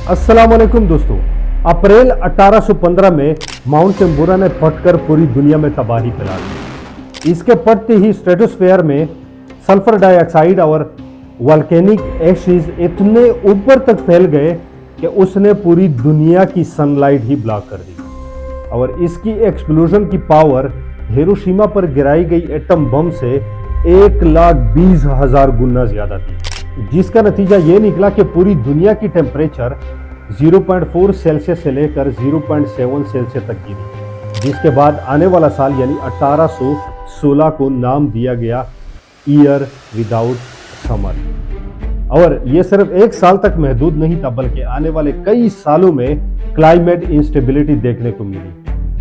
अस्सलामुअलैकुम दोस्तों। अप्रैल 1815 में माउंट टेम्बोरा ने फटकर पूरी दुनिया में तबाही फैला दी। इसके पड़ते ही स्ट्रेटोस्फेयर में सल्फर डाइऑक्साइड और वॉल्केनिक एशेज इतने ऊपर तक फैल गए कि उसने पूरी दुनिया की सनलाइट ही ब्लॉक कर दी और इसकी एक्सप्लोजन की पावर हिरोशिमा पर गिराई गई एटम बम से 1,20,000 गुना ज्यादा थी, जिसका नतीजा ये निकला कि पूरी दुनिया की टेम्परेचर 0.4 सेल्सियस से लेकर 0.7 सेल्सियस तक गिरी, जिसके बाद आने वाला साल यानी 1816 को नाम दिया गया ईयर विदाउट समर। और ये सिर्फ एक साल तक महदूद नहीं था, बल्कि आने वाले कई सालों में क्लाइमेट इंस्टेबिलिटी देखने को मिली,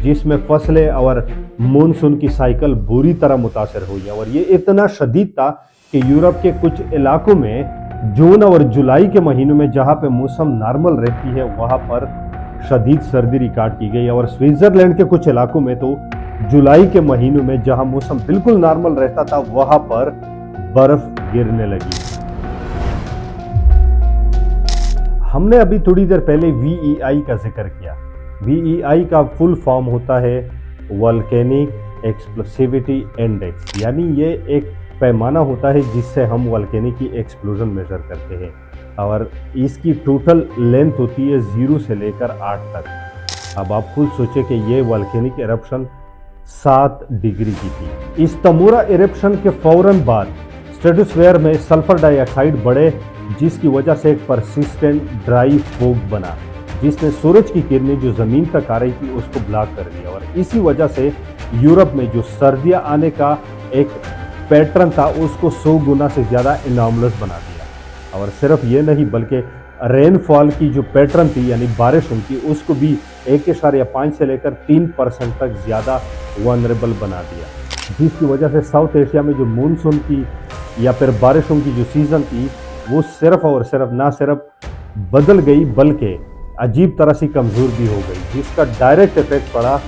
जिसमें फसलें और मानसून की साइकिल बुरी तरह मुतासर हुई। और ये इतना शदीद था कि यूरोप के कुछ इलाकों में जून और जुलाई के महीनों में जहां पे मौसम नॉर्मल रहती है वहां पर शदीद सर्दी रिकॉर्ड की गई। और स्विट्जरलैंड के कुछ इलाकों में तो जुलाई के महीनों में जहां मौसम बिल्कुल नॉर्मल रहता था वहां पर बर्फ गिरने लगी। हमने अभी थोड़ी देर पहले VEI का जिक्र किया। VEI का फुल फॉर्म होता है वॉल्केनिक एक्सप्लोसिविटी इंडेक्स, यानी ये एक पैमाना होता है जिससे हम वॉल्केनिक की एक्सप्लोजन मेजर करते हैं। और इसकी टोटल लेंथ होती है 0 से लेकर 8 तक। अब आप खुद सोचें कि ये वॉल्केनिक एरप्शन 7 डिग्री की थी। इस तमोरा एरप्शन के फौरन बाद स्ट्रेटोस्फेयर में सल्फर डाइऑक्साइड बढ़े, जिसकी वजह से एक परसिस्टेंट ड्राई फोग बना, जिसने सूरज की किरणें जो जमीन तक आ रही थी उसको ब्लॉक कर दिया। और इसी वजह से यूरोप में जो सर्दियां आने का एक पैटर्न था उसको 100 गुना से ज्यादा इनॉर्मस बना दिया। और सिर्फ ये नहीं बल्कि रेनफॉल की जो पैटर्न थी यानी बारिशों की उसको भी 1.5 से लेकर 3% तक ज्यादा वनरेबल बना दिया, जिसकी वजह से साउथ एशिया में जो मानसून की या फिर बारिशों की जो सीजन थी वो सिर्फ और सिर्फ ना सिर्फ बदल गई बल्कि अजीब तरह से कमजोर भी हो गई, जिसका डायरेक्ट इफेक्ट पड़ा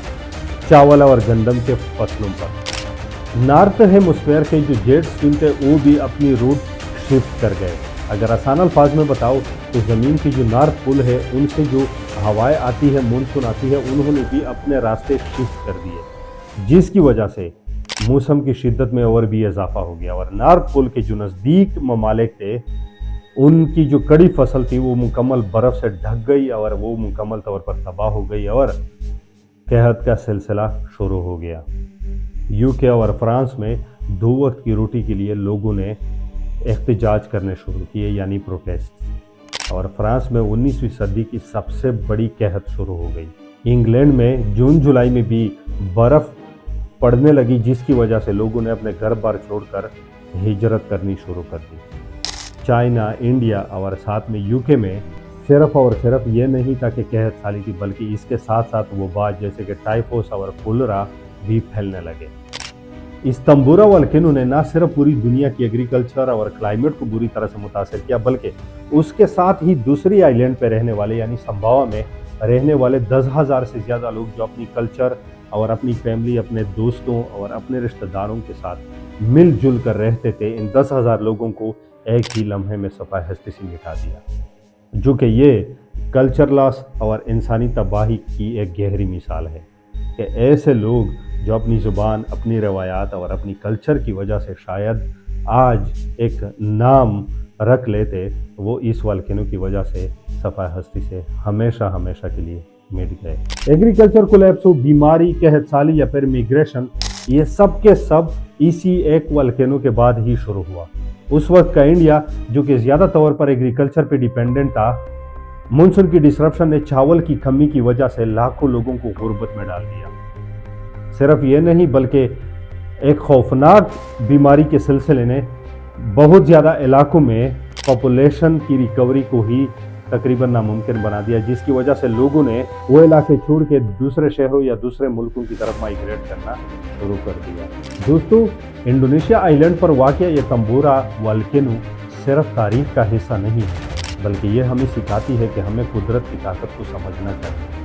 चावल और गंदम के फसलों पर। नॉर्थ हेमिस्फीयर के जो जेट स्ट्रीम थे वो भी अपनी रूट शिफ्ट कर गए। अगर आसान अल्फाज में बताओ तो ज़मीन की जो नॉर्थ पोल है उनसे जो हवाएं आती है, मानसून आती है, उन्होंने भी अपने रास्ते शिफ्ट कर दिए, जिसकी वजह से मौसम की शिद्दत में और भी इजाफा हो गया। और नॉर्थ पोल के जो नज़दीक ममालिक थे उनकी जो कड़ी फसल थी वो मुकम्मल बर्फ़ से ढक गई और वो मुकम्मल तौर पर तबाह हो गई और कहत का सिलसिला शुरू हो गया। यूके और फ्रांस में 2 वक्त की रोटी के लिए लोगों ने एहतजाज करने शुरू किए, यानी प्रोटेस्ट। और फ्रांस में 19वीं सदी की सबसे बड़ी कहत शुरू हो गई। इंग्लैंड में जून जुलाई में भी बर्फ़ पड़ने लगी, जिसकी वजह से लोगों ने अपने घर बार छोड़कर हिजरत करनी शुरू कर दी। चाइना, इंडिया और साथ में यूके में सिर्फ और सिर्फ ये नहीं था कि कहत साली थी, बल्कि इसके साथ साथ वबात जैसे कि टाइफोस और कोलेरा भी फैलने लगे। इस तंबूरा वोल्केनो ने न सिर्फ पूरी दुनिया की एग्रीकल्चर और क्लाइमेट को बुरी तरह से मुतासर किया, बल्कि उसके साथ ही दूसरी आइलैंड पर रहने वाले यानी संभावा में रहने वाले 10,000 से ज़्यादा लोग जो अपनी कल्चर और अपनी फैमिली, अपने दोस्तों और अपने रिश्तेदारों के साथ मिलजुल कर रहते थे, इन 10,000 लोगों को एक ही लम्हे में सफ़ाए हस्ती से मिटा दिया, जो कि ये कल्चर लॉस और इंसानी तबाही की एक गहरी मिसाल है कि ऐसे लोग जो अपनी ज़ुबान, अपनी रवायात और अपनी कल्चर की वजह से शायद आज एक नाम रख लेते, वो इस वोल्केनो की वजह से सफ़ाए हस्ती से हमेशा हमेशा के लिए मिट गए। एग्रीकल्चर कोलैप्स हो, बीमारी, कहत साली या फिर मिग्रेशन, ये सब के सब इसी एक वोल्केनो के बाद ही शुरू हुआ। उस वक्त का इंडिया जो कि ज़्यादा तौर पर एग्रीकल्चर पे डिपेंडेंट था, मानसून की डिसरप्शन ने चावल की कमी की वजह से लाखों लोगों को गुर्बत में डाल दिया। सिर्फ ये नहीं बल्कि एक खौफनाक बीमारी के सिलसिले ने बहुत ज़्यादा इलाकों में पॉपुलेशन की रिकवरी को ही तकरीबन नामुमकिन बना दिया, जिसकी वजह से लोगों ने वो इलाके छोड़ के दूसरे शहरों या दूसरे मुल्कों की तरफ माइग्रेट करना शुरू कर दिया। दोस्तों, इंडोनेशिया आइलैंड पर वाक़या ये तंबूरा वोल्केनो सिर्फ तारीख का हिस्सा नहीं है, बल्कि ये हमें सिखाती है कि हमें कुदरत की ताकत को समझना चाहिए।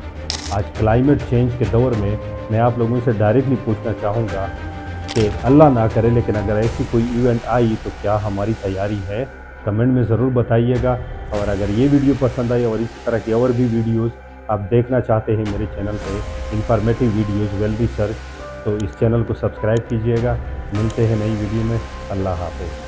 आज क्लाइमेट चेंज के दौर में मैं आप लोगों से डायरेक्टली पूछना चाहूँगा कि अल्लाह ना करे, लेकिन अगर ऐसी कोई इवेंट आई तो क्या हमारी तैयारी है? कमेंट में ज़रूर बताइएगा। और अगर ये वीडियो पसंद आई और इस तरह की और भी वीडियोस आप देखना चाहते हैं मेरे चैनल पे इंफॉर्मेटिव वीडियोस वेल रिसर्च, तो इस चैनल को सब्सक्राइब कीजिएगा। मिलते हैं नई वीडियो में। अल्लाह हाफ़िज़।